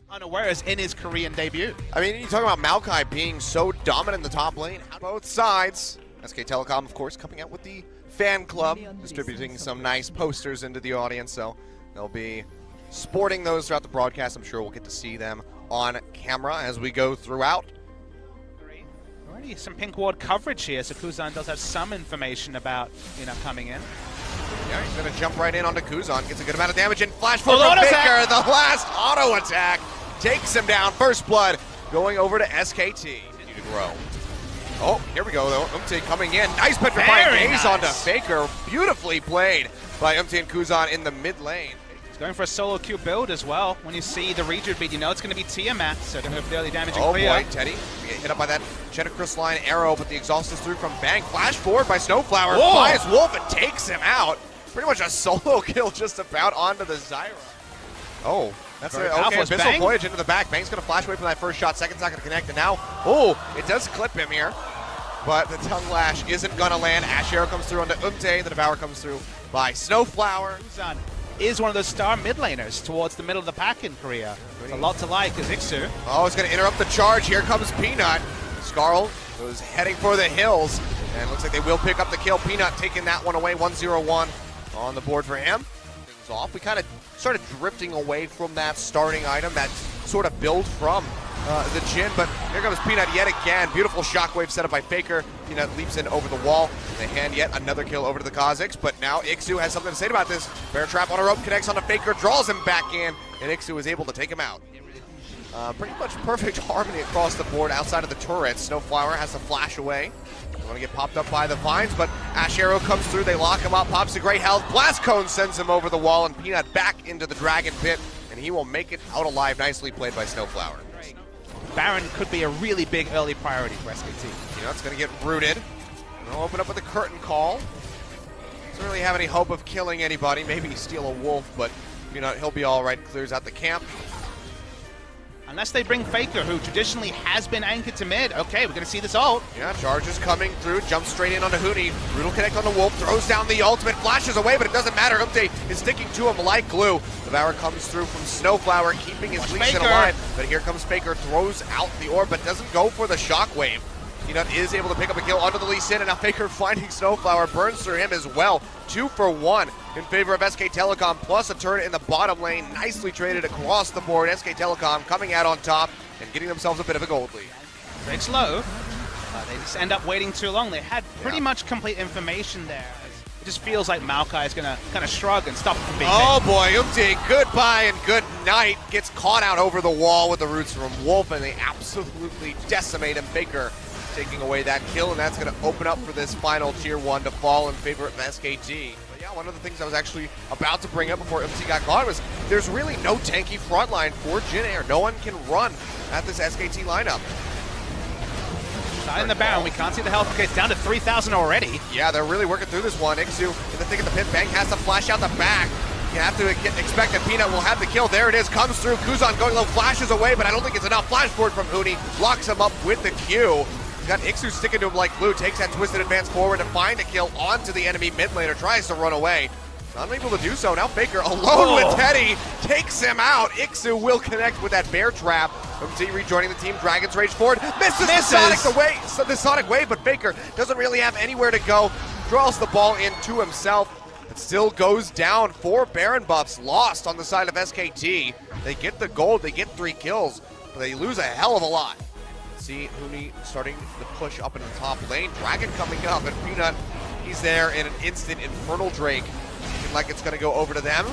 unawares in his Korean debut. I mean, you talk about Maokai being so dominant in the top lane. Both sides. SK Telecom, of course, coming out with the fan club, distributing some nice posters into the audience. So they'll be sporting those throughout the broadcast. I'm sure we'll get to see them on camera as we go throughout. Already some pink ward coverage here, so Kuzan does have some information about coming in. Yeah, he's going to jump right in onto Kuzan, gets a good amount of damage, and flash forward from Faker. The last auto attack takes him down. First blood going over to SKT. Continue to grow. Oh, here we go though. Umti coming in. Nice petrifying gaze onto Faker. Beautifully played by Umti and Kuzan in the mid lane. He's going for a solo Q build as well. When you see the Regent beat, you know it's going to be Tiamat, so going to have fairly damaging clear. Oh boy, Teddy. We get hit up by that Cheddar Crystalline arrow, but the exhaust is through from Bang. Flash forward by Snowflower. Flies Wolf and takes him out. Pretty much a solo kill just about onto the Zyra. Oh, that's it. Okay, Abyssal Voyage into the back. Bang's going to flash away from that first shot. Second's not going to connect, and now, it does clip him here. But the Tongue Lash isn't going to land. Ash Arrow comes through onto Umte. The Devour comes through by Snowflower. Kuzan is one of those star mid laners towards the middle of the pack in Korea. There's a lot to like as Ixu. Oh, it's going to interrupt the charge. Here comes Peanut. Skarl was heading for the hills, and looks like they will pick up the kill. Peanut taking that one away. 1-0-1 on the board for him. Things off. We kind of started drifting away from that starting item, that sort of build from the Jhin, but here comes Peanut yet again. Beautiful shockwave set up by Faker. Peanut leaps in over the wall. They hand yet another kill over to the Kazakhs, but now Ixu has something to say about this. Bear Trap on a rope, connects onto Faker, draws him back in, and Ixu is able to take him out. Pretty much perfect harmony across the board outside of the turrets. Snowflower has to flash away. They want to get popped up by the vines, but Ash Arrow comes through. They lock him up, pops a great health. Blast Cone sends him over the wall, and Peanut back into the Dragon Pit, and he will make it out alive. Nicely played by Snowflower. Baron could be a really big early priority for SKT. It's going to get rooted. They'll open up with a curtain call. Doesn't really have any hope of killing anybody. Maybe steal a wolf, but he'll be all right. Clears out the camp. Unless they bring Faker, who traditionally has been anchored to mid. Okay, we're going to see this ult. Yeah, charge is coming through. Jumps straight in onto Huni. Brutal connect on the Wolf. Throws down the ultimate. Flashes away, but it doesn't matter. Umte is sticking to him like glue. Devour comes through from Snowflower, keeping his Lee Sin alive. But here comes Faker. Throws out the orb, but doesn't go for the shockwave. Peanut is able to pick up a kill onto the Lee Sin, and now Faker finding Snowflower. Burns through him as well. 2 for 1 in favor of SK Telecom, plus a turn in the bottom lane. Nicely traded across the board. SK Telecom coming out on top and getting themselves a bit of a gold lead. Very slow. They just end up waiting too long. They had pretty much complete information there. It just feels like Maokai is going to kind of shrug and stop from being boy, Umti, goodbye and good night. Gets caught out over the wall with the roots from Wolf, and they absolutely decimate him. Faker taking away that kill, and that's going to open up for this final tier 1 to fall in favor of SKT. But yeah, one of the things I was actually about to bring up before MC got caught was there's really no tanky front line for Jhin Air. No one can run at this SKT lineup. Not in the Baron, we can't see the health. Okay, it's down to 3,000 already. Yeah, they're really working through this one. Ixu in the thick of the pit. Bang has to flash out the back. You have to expect that Peanut will have the kill. There it is, comes through. Kuzan going low, flashes away, but I don't think it's enough. Flash forward from Huni, locks him up with the Q. Got Ixu sticking to him like glue, takes that twisted advance forward to find a kill onto the enemy mid laner, tries to run away. Unable to do so. Now Faker alone with Teddy takes him out. Ixu will connect with that bear trap. MT rejoining the team. Dragon's Rage forward. Misses the Sonic Wave, but Faker doesn't really have anywhere to go. Draws the ball into himself. It still goes down. 4 Baron buffs lost on the side of SKT. They get the gold. They get 3 kills, but they lose a hell of a lot. See Huni starting to push up into the top lane. Dragon coming up, and Peanut, he's there in an instant. Infernal Drake, looking like it's going to go over to them.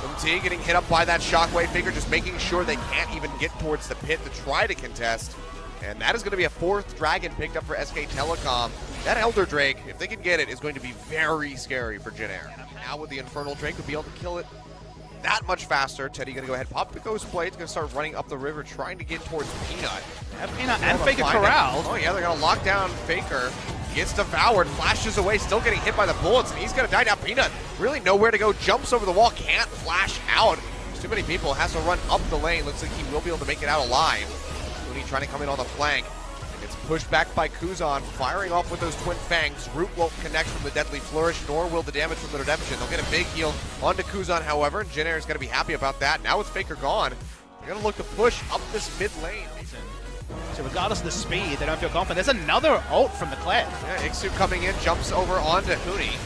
MT getting hit up by that shockwave. Faker just making sure they can't even get towards the pit to try to contest. And that is going to be a 4th dragon picked up for SK Telecom. That Elder Drake, if they can get it, is going to be very scary for Jhin Air. Now with the Infernal Drake, we'll be able to kill it that much faster. Teddy going to go ahead, pop the Ghost Blade. He's going to start running up the river, trying to get towards Peanut. Peanut and Faker corralled. Oh yeah, they're going to lock down Faker. Gets devoured, flashes away, still getting hit by the bullets, and he's going to die now. Peanut, really nowhere to go, jumps over the wall, can't flash out. There's too many people, has to run up the lane. Looks like he will be able to make it out alive. Mooney trying to come in on the flank. Gets pushed back by Kuzan, firing off with those twin fangs. Root won't connect from the Deadly Flourish, nor will the damage from the Redemption. They'll get a big heal onto Kuzan, however, and Jhin Air is going to be happy about that. Now with Faker gone, They're gonna look to push up this mid lane. So regardless of the speed, they don't feel confident. There's another ult from the Kled. Yeah, Ixu coming in, jumps over onto Huni.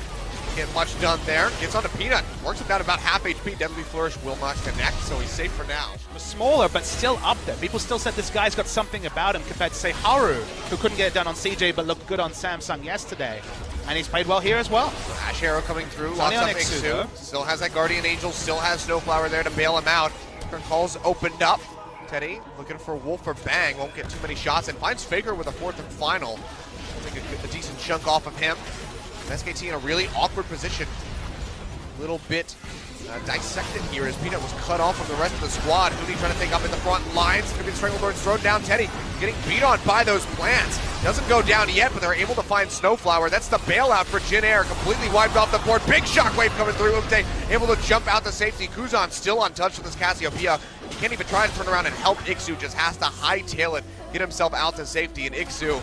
Get much done there. Gets onto Peanut. Works him down about half HP. Deadly Flourish will not connect, so he's safe for now. Was smaller, but still up there. People still said this guy's got something about him compared to, say, Haru, who couldn't get it done on CJ but looked good on Samsung yesterday. And he's played well here as well. Ash Arrow coming through. It's only Locks on up Ixu, Ixu. Still has that Guardian Angel. Still has Snowflower there to bail him out. Call's opened up. Teddy looking for Wolf or Bang. Won't get too many shots and finds Faker with a fourth and final. We'll take a decent chunk off of him. SKT in a really awkward position. A little bit dissected here as Peanut was cut off from the rest of the squad. Huni trying to take up in the front lines. It's going to be the Stranglethorns thrown down. Teddy getting beat on by those plants. Doesn't go down yet, but they're able to find Snowflower. That's the bailout for Jin Air. Completely wiped off the board. Big shockwave coming through. Umte able to jump out to safety. Kuzan still untouched with his Cassiopeia. He can't even try to turn around and help Ixu. Just has to hightail it, get himself out to safety. And Ixu,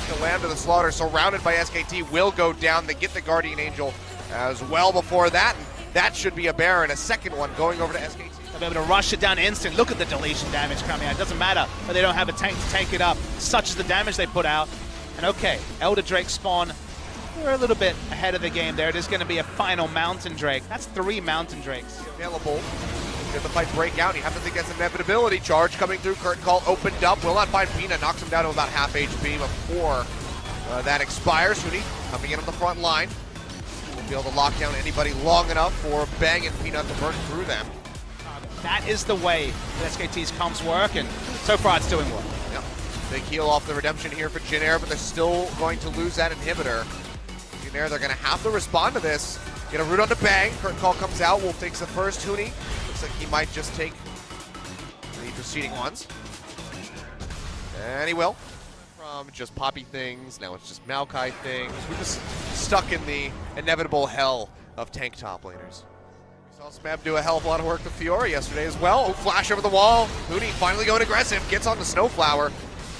the land of the slaughter, surrounded by SKT, will go down. They get the Guardian Angel as well before that. That should be a Baron. A second one going over to SKT. They'll be able to rush it down instant. Look at the deletion damage coming out. It doesn't matter, but they don't have a tank to tank it up. Such is the damage they put out. And okay, Elder Drake spawn. We're a little bit ahead of the game there. It is going to be a final Mountain Drake. That's 3 Mountain Drakes. Available. Get the fight break out. You have to think that's inevitability. Charge coming through. Curtain Call opened up. Will not find Peanut. Knocks him down to about half HP before that expires. Huni coming in on the front line. Won't be able to lock down anybody long enough for Bang and Peanut to burn through them. That is the way that SKT's comps work, and so far it's doing well. Yep. Big heal off the redemption here for Jin Air, but they're still going to lose that inhibitor. Jin Air, they're going to have to respond to this. Get a root onto Bang. Curtain Call comes out. Wolf takes the first. Huni looks like he might just take the preceding ones. And he will. From just Poppy things, now it's just Maokai things. We're just stuck in the inevitable hell of tank top laners. We saw Smeb do a hell of a lot of work with Fiora yesterday as well. Oh, flash over the wall. Huni finally going aggressive, gets on the Snowflower.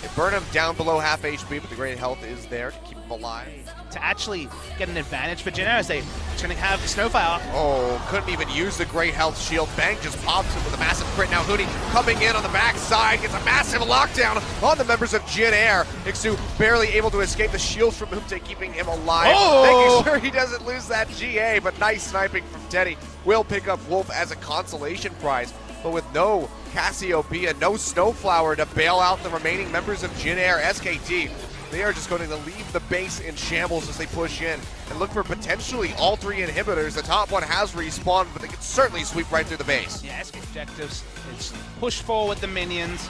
They burn him down below half HP, but the great health is there to keep him alive. To actually get an advantage for Jin Air as they're going to have Snowflower. Oh, couldn't even use the great health shield. Bang just pops him with a massive crit. Now Huni coming in on the backside, gets a massive lockdown on the members of Jin Air. Ixu barely able to escape the shield from Umte, keeping him alive. Oh! Making sure he doesn't lose that GA, but nice sniping from Teddy. Will pick up Wolf as a consolation prize, but with no Cassiopeia, no Snowflower to bail out the remaining members of Jin Air, SKT, they are just going to leave the base in shambles as they push in and look for potentially all 3 inhibitors. The top one has respawned, but they can certainly sweep right through the base. Yeah, SK objectives is push forward the minions.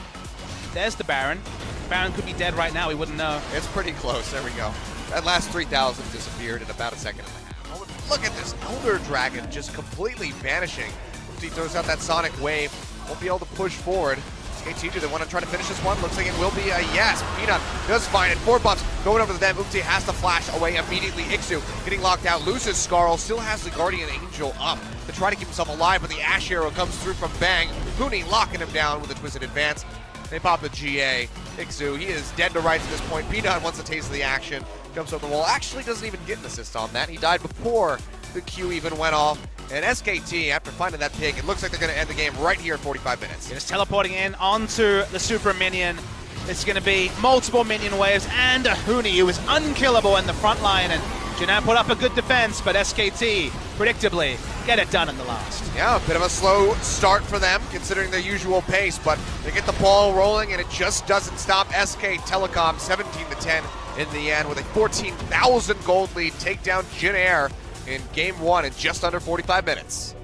There's the Baron. Baron could be dead right now, we wouldn't know. It's pretty close, there we go. That last 3,000 disappeared in about a second and a half. Oh, look at this Elder Dragon just completely vanishing. He throws out that Sonic Wave, won't be able to push forward. SKT, do they want to try to finish this one? Looks like it will be a yes. Peanut does find it. 4 buffs going over to them. Umte has to flash away immediately. Ixu getting locked out. Loses Scarl. Still has the Guardian Angel up to try to keep himself alive, but the Ash Arrow comes through from Bang. Huni locking him down with a Twisted Advance. They pop the GA. Ixu, he is dead to rights at this point. Peanut wants a taste of the action. Jumps over the wall. Actually doesn't even get an assist on that. He died before the Q even went off. And SKT, after finding that pig, it looks like they're going to end the game right here at 45 minutes. Just teleporting in onto the super minion. It's going to be multiple minion waves and a Huni who is unkillable in the front line. And Jin Air put up a good defense, but SKT, predictably, get it done in the last. Yeah, a bit of a slow start for them, considering their usual pace, but they get the ball rolling, and it just doesn't stop. SK Telecom 17-10 in the end with a 14,000 gold lead. Take down Jin Air in Game 1 in just under 45 minutes.